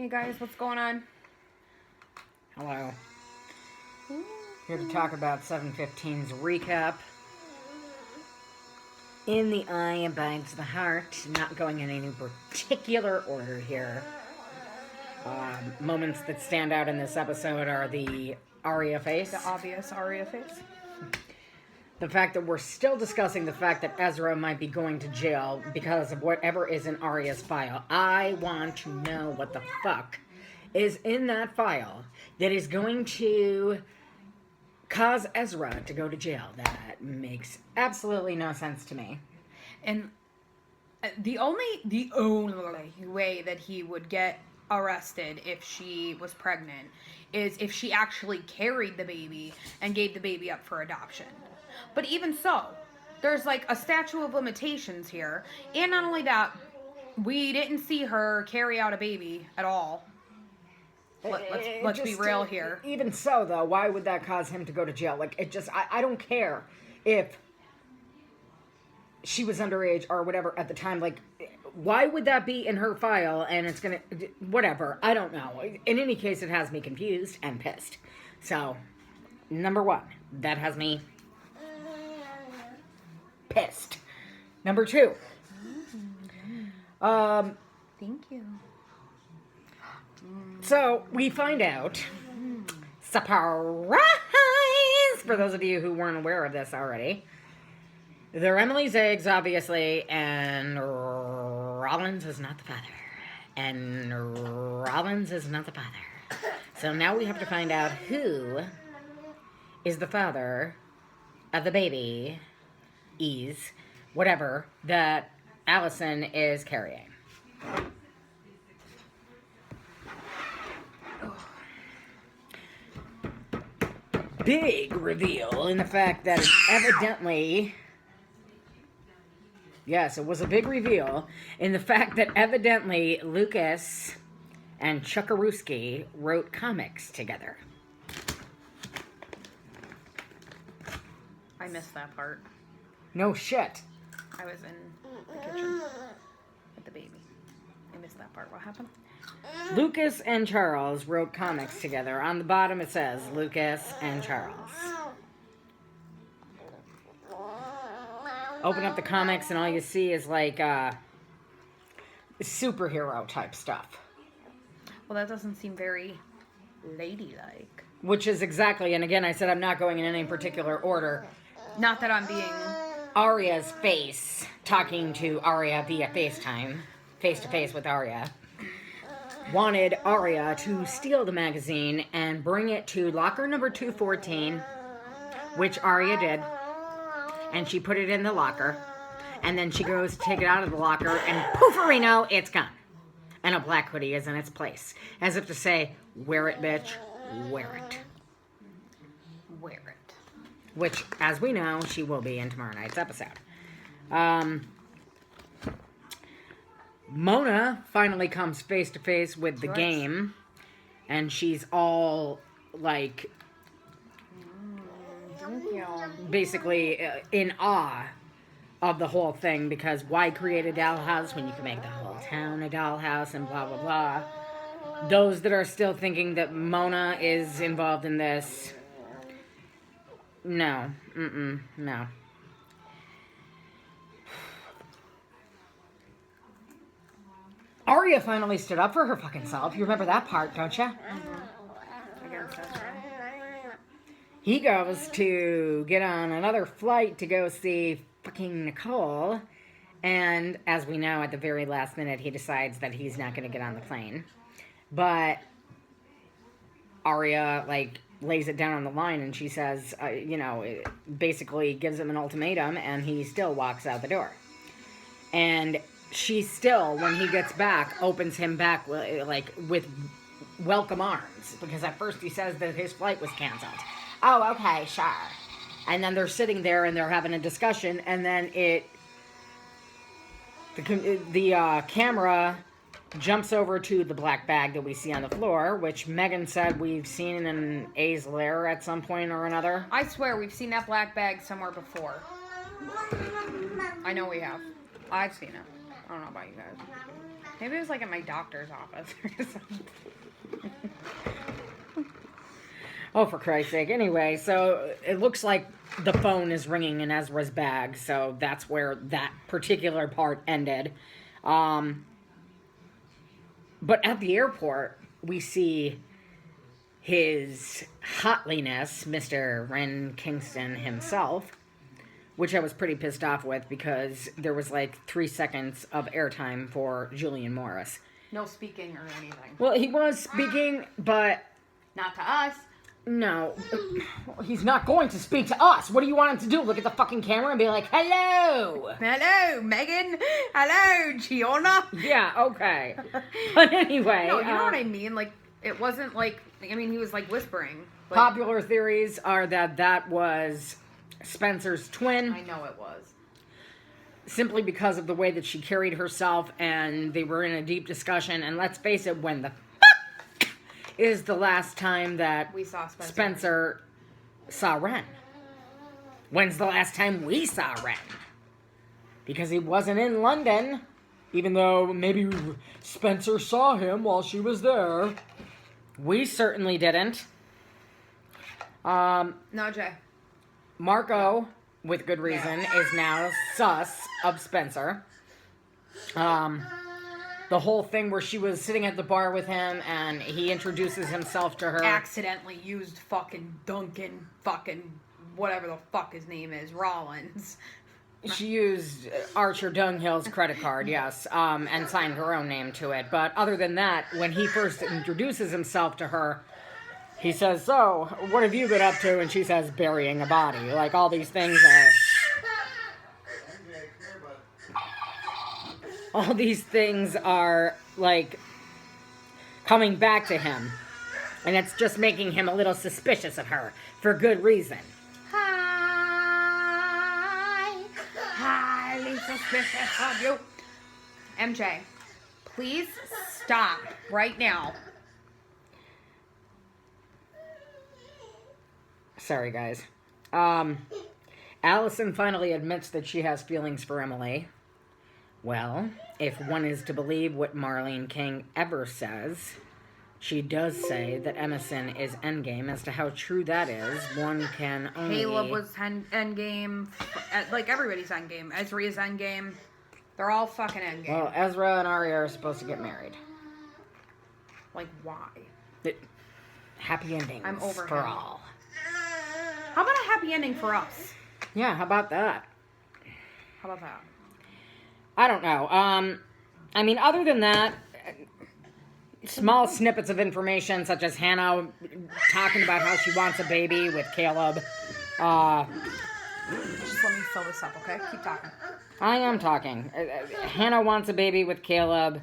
Hey guys, what's going on? Hello. Here to talk about 715's recap. In the eye abides the heart. Not going in any particular order here. Moments that stand out in this episode are the Arya face. The obvious Arya face. The fact that we're still discussing the fact that Ezra might be going to jail because of whatever is in Arya's file. I want to know what the fuck is in that file that is going to cause Ezra to go to jail. That makes absolutely no sense to me. And the only way that he would get arrested if she was pregnant is if she actually carried the baby and gave the baby up for adoption. But even so, there's like a statute of limitations here. And not only that, we didn't see her carry out a baby at all. Let's be real here. Even so, though, why would that cause him to go to jail? Like, I don't care if she was underage or whatever at the time. Like, why would that be in her file and it's gonna, whatever, I don't know. In any case, it has me confused and pissed. So, number one, that has me pissed. Number two. Thank you. So, we find out, surprise, for those of you who weren't aware of this already, they're Emily's eggs, obviously, and Rollins is not the father. And Rollins is not the father. So now we have to find out who is the father of the baby, whatever, that Allison is carrying. Big reveal in the fact that evidently... Yes, it was a big reveal in the fact that evidently Lucas and Chuckarooski wrote comics together. I missed that part. No shit. I was in the kitchen with the baby. I missed that part. What happened? Lucas and Charles wrote comics together. On the bottom it says Lucas and Charles. Open up the comics and all you see is like superhero type stuff. Well, that doesn't seem very ladylike. Which is exactly, and again I said I'm not going in any particular order. Not that I'm being... Arya's face talking to Arya via FaceTime, face to face with Arya, wanted Arya to steal the magazine and bring it to locker number 214, which Arya did. And she put it in the locker. And then she goes to take it out of the locker. And pooferino, it's gone. And a black hoodie is in its place. As if to say, wear it, bitch. Wear it. Wear it. Which, as we know, she will be in tomorrow night's episode. Mona finally comes face to face with the game. And she's all, like... basically in awe of the whole thing, because why create a dollhouse when you can make the whole town a dollhouse and blah blah blah. Those that are still thinking that Mona is involved in this, no, no. Arya finally stood up for her fucking self. You remember that part, don't you? I guess that's right. He goes to get on another flight to go see fucking Nicole. And as we know, at the very last minute, he decides that he's not going to get on the plane. But Arya, like, lays it down on the line and she says, basically gives him an ultimatum, and he still walks out the door. And she still, when he gets back, opens him back, like, with welcome arms. Because at first he says that his flight was canceled. Oh, okay, sure. And then they're sitting there and they're having a discussion, and then the camera jumps over to the black bag that we see on the floor, which Megan said we've seen in A's lair at some point or another. I swear we've seen that black bag somewhere before. I know we have. I've seen it. I don't know about you guys. Maybe it was like at my doctor's office or something. Oh, for Christ's sake. Anyway, so it looks like the phone is ringing in Ezra's bag, so that's where that particular part ended. But at the airport, we see his hotliness, Mr. Ren Kingston himself, which I was pretty pissed off with because there was like 3 seconds of airtime for Julian Morris. No speaking or anything. Well, he was speaking, but... Not to us. No, he's not going to speak to us. What do you want him to do? Look at the fucking camera and be like, hello! Hello, Megan! Hello, Gianna! Yeah, okay. But anyway... No, you know what I mean? Like, it wasn't like... I mean, he was, like, whispering. Like, popular theories are that was Spencer's twin. I know it was. Simply because of the way that she carried herself, and they were in a deep discussion. And let's face it, when the fuck is the last time that we saw Spencer saw Ren? When's the last time we saw Ren? Because he wasn't in London, even though maybe Spencer saw him while she was there. We certainly didn't. No, Jay. Marco, with good reason, is now sus of Spencer. The whole thing where she was sitting at the bar with him and he introduces himself to her. Accidentally used fucking Duncan fucking whatever the fuck his name is, Rollins. She used Archer Dunghill's credit card, yes, and signed her own name to it. But other than that, when he first introduces himself to her, he says, so, what have you been up to? And she says, burying a body. Like, all these things are... All these things are, like, coming back to him. And it's just making him a little suspicious of her, for good reason. Highly suspicious of you. MJ, please stop right now. Sorry, guys. Allison finally admits that she has feelings for Emily. Well, if one is to believe what Marlene King ever says, she does say that Emerson is endgame. As to how true that is, one can only... Caleb was endgame. Like, everybody's endgame. Ezra is endgame. They're all fucking endgame. Well, Ezra and Arya are supposed to get married. Like, why? Happy endings I'm over for him. all. How about a happy ending for us? Yeah, how about that? How about that? I don't know. I mean, other than that, small snippets of information, such as Hannah talking about how she wants a baby with Caleb. Just let me fill this up, okay? Keep talking. I am talking. Hannah wants a baby with Caleb.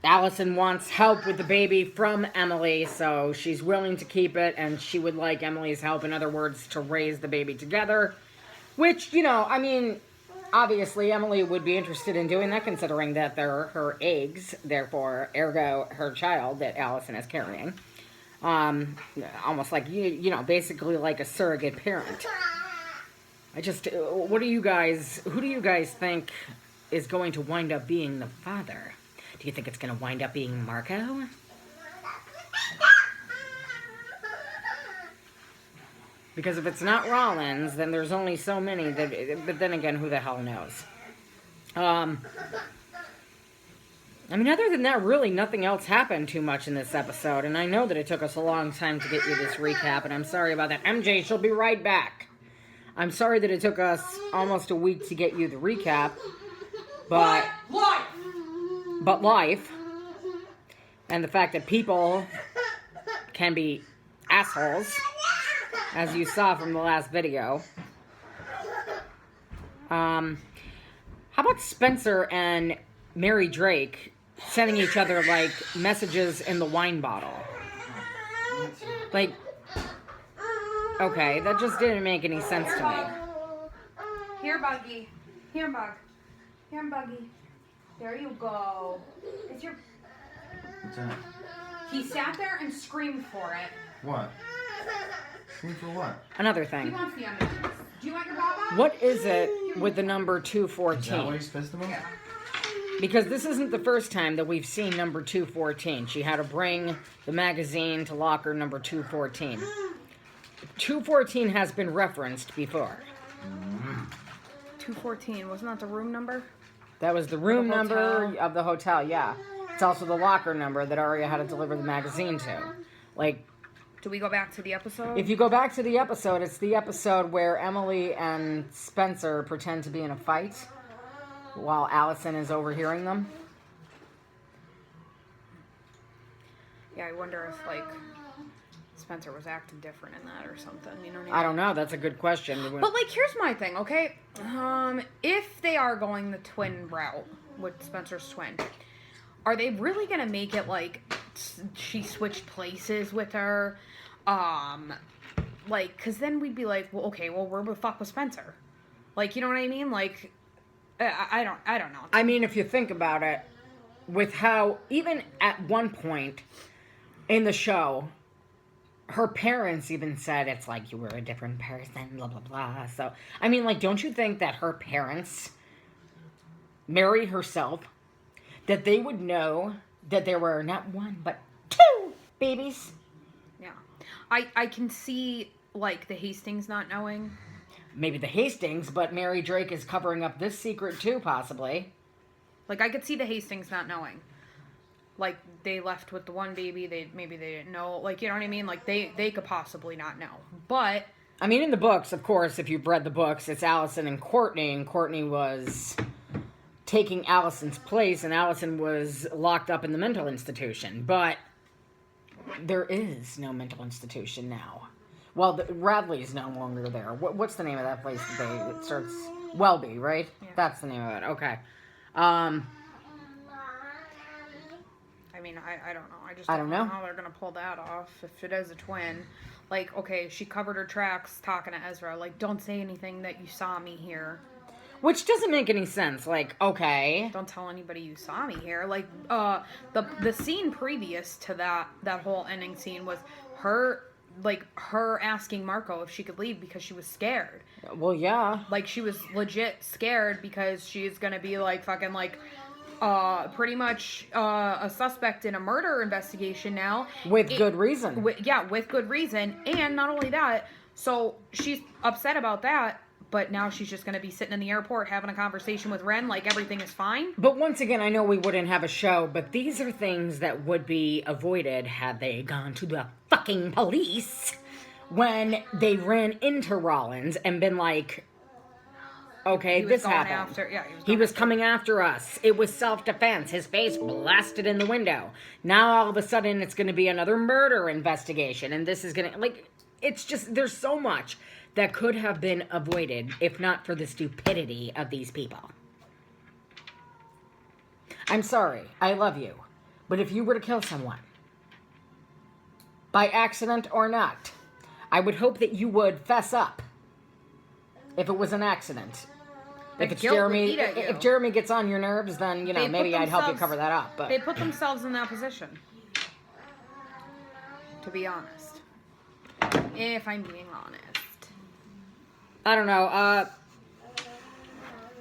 Allison wants help with the baby from Emily, so she's willing to keep it, and she would like Emily's help, in other words, to raise the baby together. Which, you know, I mean, obviously Emily would be interested in doing that, considering that they're her eggs, therefore, ergo, her child that Allison is carrying. Almost like, you know, basically like a surrogate parent. Who do you guys think is going to wind up being the father? Do you think it's going to wind up being Marco? Because if it's not Rollins, then there's only so many that, but then again, who the hell knows? I mean, other than that, really nothing else happened too much in this episode, and I know that it took us a long time to get you this recap, and I'm sorry about that. MJ, she'll be right back. I'm sorry that it took us almost a week to get you the recap, but life, and the fact that people can be assholes, as you saw from the last video. How about Spencer and Mary Drake sending each other, like, messages in the wine bottle? Like, okay, that just didn't make any sense to me. Here, Buggy. Here, Bug. Here, Buggy. There you go. It's your... What's that? He sat there and screamed for it. What? Scream for what? Another He thing. wants the M&Ms. Do you want your Baba? What is it with the number 214? Is that what he's pissed about? Yeah. Because this isn't the first time that we've seen number 214. She had to bring the magazine to locker number 214. 214 has been referenced before. 214, wasn't that the room number? That was the room The number hotel. of the hotel, yeah. It's also the locker number that Arya had to deliver the magazine to. Like, Do we go back to the episode? if you go back to the episode, it's the episode where Emily and Spencer pretend to be in a fight while Allison is overhearing them. Yeah, I wonder if, like, Spencer was acting different in that or something. You know what I mean? I don't know. That's a good question. But, like, here's my thing, okay? If they are going the twin route with Spencer's twin, are they really going to make it, like, she switched places with her? Like, because then we'd be like, well, okay, well, where the fuck was Spencer? Like, you know what I mean? Like, I don't know. I mean, if you think about it, with how, even at one point in the show, her parents even said it's like you were a different person, blah, blah, blah. So, I mean, like, don't you think that her parents, Mary herself, that they would know that there were not one, but two babies? Yeah. I can see, like, the Hastings not knowing. Maybe the Hastings, but Mary Drake is covering up this secret too, possibly. Like, I could see the Hastings not knowing. Like, they left with the one baby, maybe they didn't know. Like, you know what I mean? Like, they could possibly not know. But I mean, in the books, of course, if you've read the books, it's Allison and Courtney was taking Allison's place, and Allison was locked up in the mental institution. But there is no mental institution now. Well, Radley's no longer there. What's the name of that place? It starts Welby, right? Yeah. That's the name of it. Okay. I mean, I don't know. I don't know. how they're going to pull that off if it is a twin. Like, okay, she covered her tracks talking to Ezra. Like, don't say anything that you saw me here. Which doesn't make any sense. Like, okay. Don't tell anybody you saw me here. Like, the scene previous to that whole ending scene was her asking Marco if she could leave because she was scared. Well, yeah. Like, she was legit scared because she's gonna be, like, fucking, like, pretty much a suspect in a murder investigation now. With good reason. With good reason. And not only that, so she's upset about that, but now she's just gonna be sitting in the airport having a conversation with Ren like everything is fine. But once again, I know we wouldn't have a show, but these are things that would be avoided had they gone to the fucking police when they ran into Rollins and been like, okay, this happened. He was coming after us. It was self-defense. His face blasted in the window. Now all of a sudden it's going to be another murder investigation, and this is going to, like, it's just, there's so much that could have been avoided if not for the stupidity of these people. I'm sorry, I love you, but if you were to kill someone, by accident or not, I would hope that you would fess up if it was an accident. If it's Jeremy, if Jeremy gets on your nerves, then, you know, maybe I'd help you cover that up. But they put themselves in that position, to be honest. If I'm being honest. I don't know.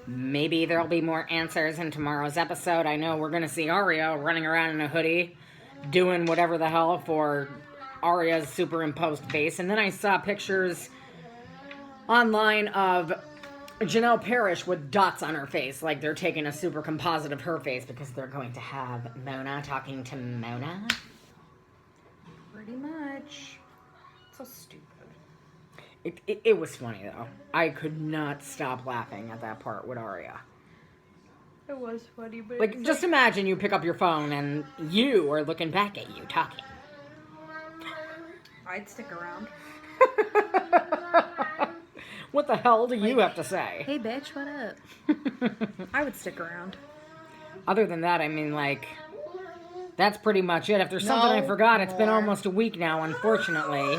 Maybe there'll be more answers in tomorrow's episode. I know we're going to see Arya running around in a hoodie, doing whatever the hell for Arya's superimposed face. And then I saw pictures online of Janelle Parrish with dots on her face, like they're taking a super composite of her face because they're going to have Mona talking to Mona. Pretty much. So stupid. It was funny, though. I could not stop laughing at that part with Arya. It was funny, but... Like, just imagine you pick up your phone and you are looking back at you talking. I'd stick around. What the hell do you have to say? Hey, bitch, what up? I would stick around. Other than that, I mean, like, that's pretty much it. If there's something I forgot, it's been almost a week now, unfortunately.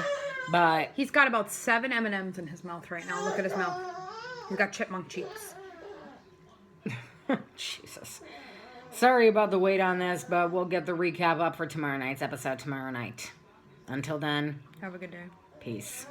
But he's got about 7 M&Ms in his mouth right now. Look at his mouth. He's got chipmunk cheeks. Jesus. Sorry about the wait on this, but we'll get the recap up for tomorrow night's episode tomorrow night. Until then, have a good day. Peace.